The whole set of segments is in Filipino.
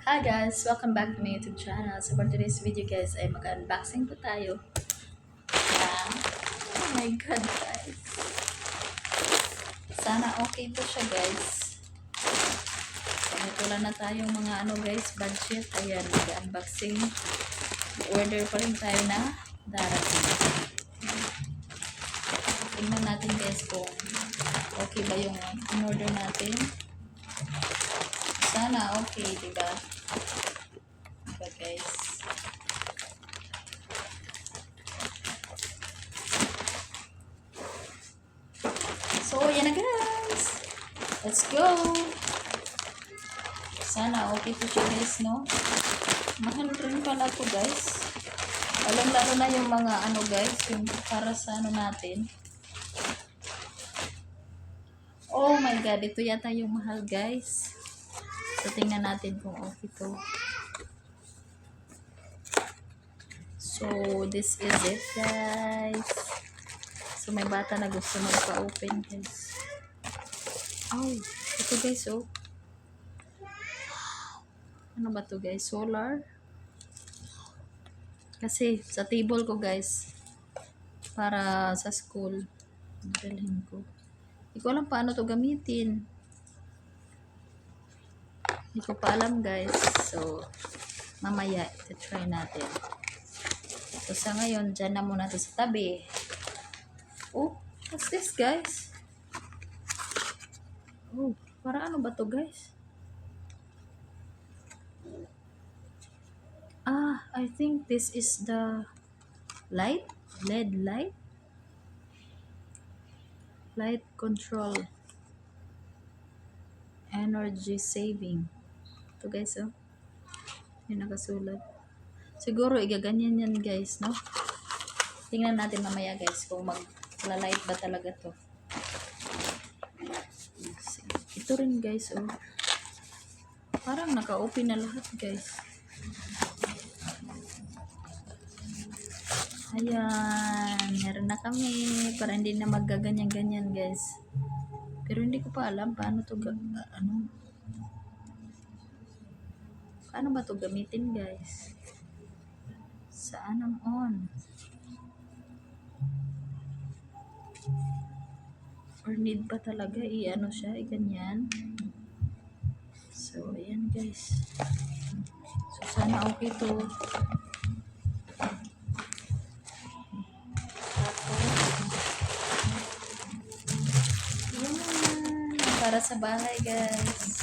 Hi guys! Welcome back to my YouTube channel. So for today's video guys ay mag-unboxing po tayo ng, oh my god guys. Sana okay po siya guys. So may tula na tayong mga guys, budget. Ayan, mag-unboxing. Order pa rin tayo na darating. Tingnan natin guys kung okay ba yung in-order natin. Sana okay, diba? Diba guys? So, yan na guys. Let's go. Sana okay po siya guys, no? Mahal rin pala po guys. Lalo na yung mga guys, yung para sa natin. Oh my god, ito yata yung mahal guys. So, tingnan natin kung okay to. So, this is it guys. So, may bata na gusto magpa-open guys. Oh, ito guys, oh. Ano ba to guys? Solar. Kasi, sa table ko guys, para sa school, dalhin ko. Hindi ko alam paano to gamitin. Hindi ko pa alam guys. So, mamaya, ito-try natin. So, sa ngayon, dyan na muna to sa tabi. Oh, what's this guys? Oh, para ano ba to guys? Ah, I think this is the light. LED light. Light control. Energy saving. Ito guys, oh. Yung nakasulat. Siguro, igaganyan yan guys, no? Tingnan natin mamaya guys kung mag-light ba talaga to. Ito rin guys, oh. Parang naka-open na lahat guys. Ayan, meron na kami para hindi na maggaganyan-ganyan guys. Pero hindi ko pa alam paano to paano ba to gamitin guys? Saan ang on? Or need pa talaga siya, ganyan. So, ayan guys. So, sana okay to. Para sa bahay guys.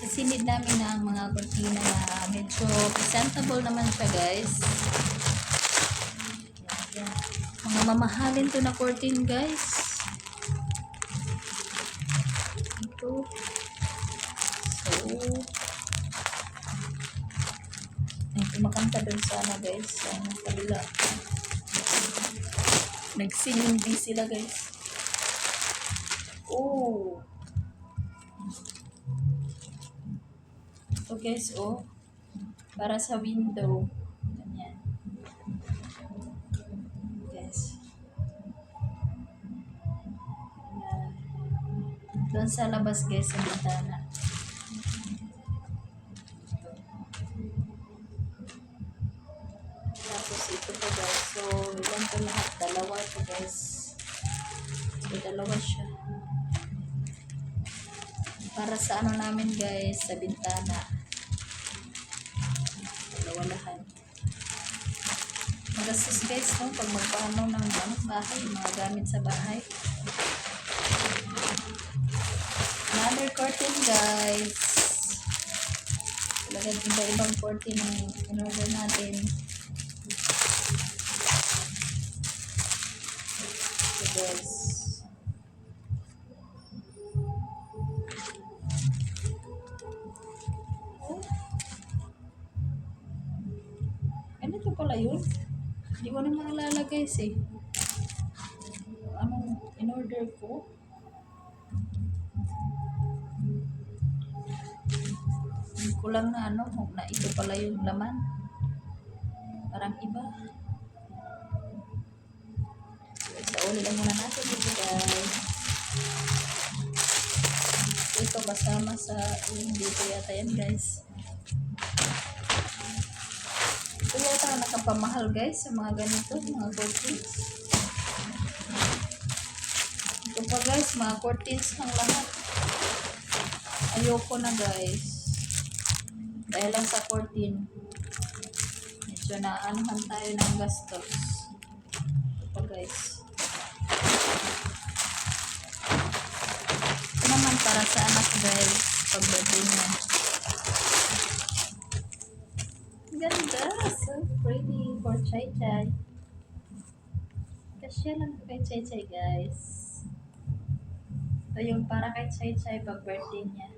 Kasi need namin ng mga cortina na medyo presentable naman siya guys. Yan. Mga mamahalin to na curtain guys. Ito. So, ay kumakanta dun sana guys. Sa kabila. Nag-singing sila guys. Oh. So guys, oh, para sa window. Ganyan. Guys. Ayan. Doon sa labas guys, sa bintana. Tapos ito po guys. So, ilan po lahat? Dalawa po guys. So, dalawa siya. Para sa namin guys, sa bintana. Dalawa lahat. Magastos guys, no? Pag magpaano ng bahay, mga gamit sa bahay. Another curtain guys. Talagang iba-ibang curtain ang in-order natin. So guys. Ano ito pala yun? Hindi ko na maalala guys eh. Anong in-order ko? Hindi ko lang na na ito pala yung laman. Parang iba. So, uli lang muna natin dito guys. Ito kasama sa dito yata yan guys. Ito yata ang nakapamahal guys sa mga ganito, mga curtains. Ito pa guys, mga curtains ng lahat. Ayoko na guys. Dahil lang sa curtain. Medyo naanuhan tayo ng gastos. Ito pa guys. Ito naman para sa anak guys. Pag-birthday niya. Ganda. So pretty for Chai Chai. Kasya lang kay Chai Chai guys. Ito yung para kay Chai Chai pag-birthday niya.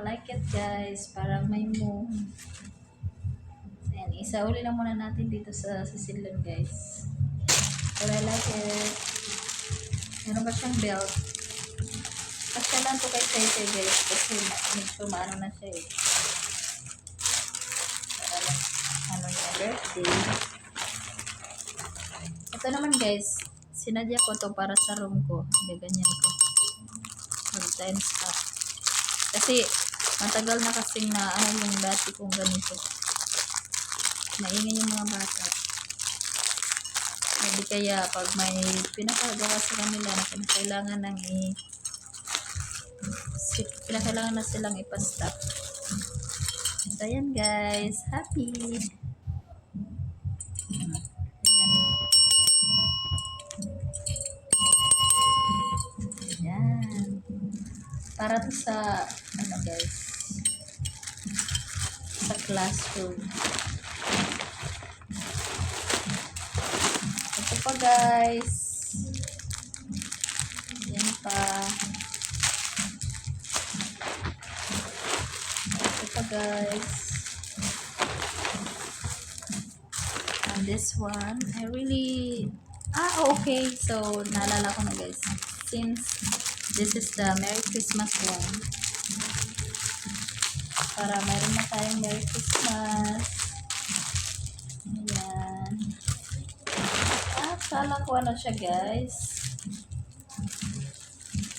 I like it guys. Parang may moon. Ayan, isauli lang muna natin dito sa silon guys. But I like it. Meron ba siyang belt? Kasya lang to kay Chai Chai guys. Kasi medyo maano na siya eh. Para ano niya birthday. Ito naman guys. Sinadya ko to para sa room ko. Gaganyan ko. Mag times up. Kasi matagal na kasing na ano yung dati kong ganito. Maingay yung mga bata. Hindi kaya pag may pinapagawa sa kanila na pinakailangan na silang ipastop. So ayan guys, happy. Ayan. Para to sa ano guys, sa classroom. Ito pa guys. Yan pa. Ito pa guys. And this one, I really... okay. So, naalala ko na guys. Since this is the Merry Christmas one. Para meron na tayong Merry Christmas. Ayan. Kala ko ano siya guys.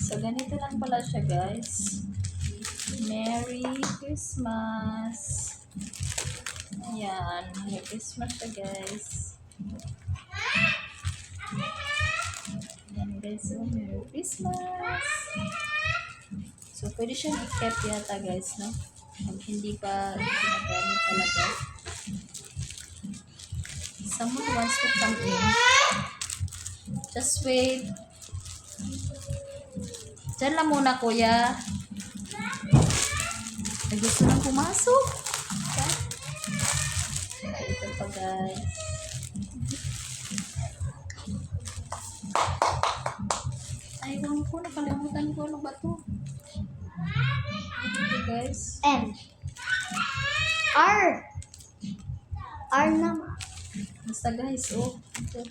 So, ganito lang pala siya guys. Merry Christmas. Ayan. Merry Christmas siya guys. Ayan guys. So, Merry Christmas. So, pwede siyang i-keep yata guys, no? Pag hindi pa ginagamit talaga. Someone wants to come in. Just wait. Diyan lang muna, kuya. Ay, gusto nang pumasok. Okay, ito pa, guys. Ay, ewan ko. Nakalimutan ko. Ano ba ito? Ito, guys. M. R. R naman. Basta, guys. Oh, ito.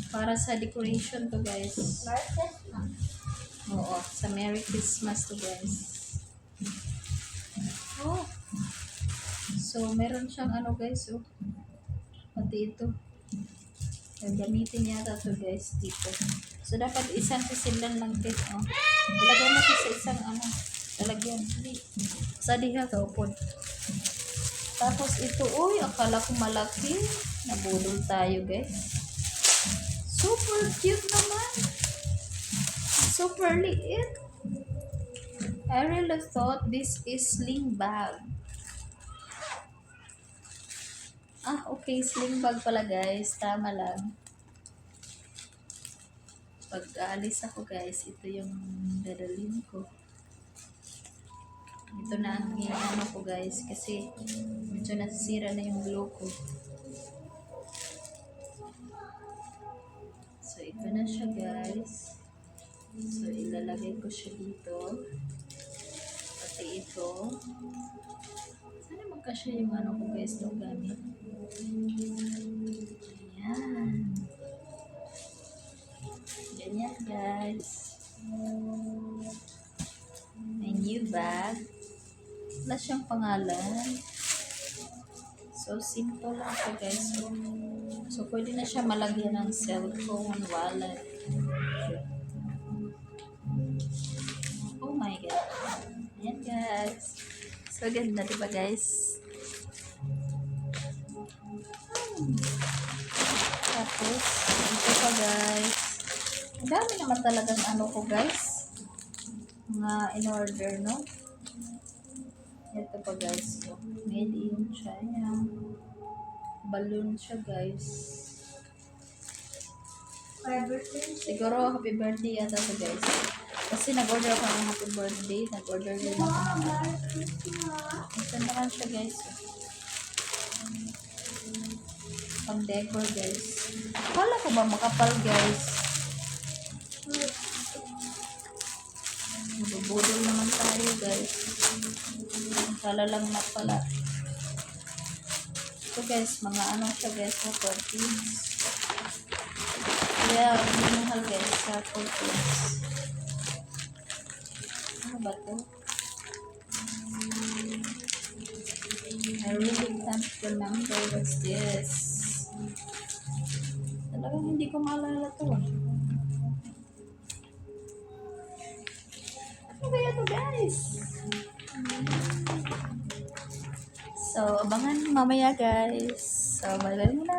Para sa decoration to, guys. Oo, sa Merry Christmas to, guys. Oh. So, meron siyang ano, guys, oh. Pati ito. Gagamitin yata to, guys, dito. So, dapat isang sisilan lang ito, oh. Ilagay natin sa isang, ano, lalagyan. Sa diha ka, upod. Tapos, ito, uy, akala ko malaki. Nabudol tayo, guys. Super cute naman. Super liit. I really thought this is sling bag. Okay. Sling bag pala guys. Tama lang. Pag aalis ako guys, ito yung dadalhin ko. Ito na ang ano ko guys. Kasi medyo nasisira na yung glue ko. So, ito na siya guys. So, ilalagay ko siya dito. Pati ito. Sana magkasya yung ano ko guys itong gamit. Ayan. Ganyan guys. May new bag. Wala siyang pangalan. So, simple lang ito guys. So, pwede na siya malagyan ng cellphone, wallet. Oh my God. Ayan guys. So ganda diba guys? Tapos, ito pa guys. Ang dami naman talagang ano ko guys. Mga in-order, no? Ito pa guys. So, made in China. Balloon siya guys. Siguro happy birthday yata to guys. Kasi nag-order ako ng happy birthday. Nag-order din ako ng ito naman siya guys. Pang decor guys. Akala ko ba makapal guys. Budol naman tayo guys. Akala lang na pala. Ito guys, mga ano siya guys, sa 14s. Kaya, mahal guys, sa 14s. Ano ba to? I really can't remember what's this. Talagang hindi ko maalala to. Ano kaya to guys? So, abangan mamaya guys. So, bye-bye muna.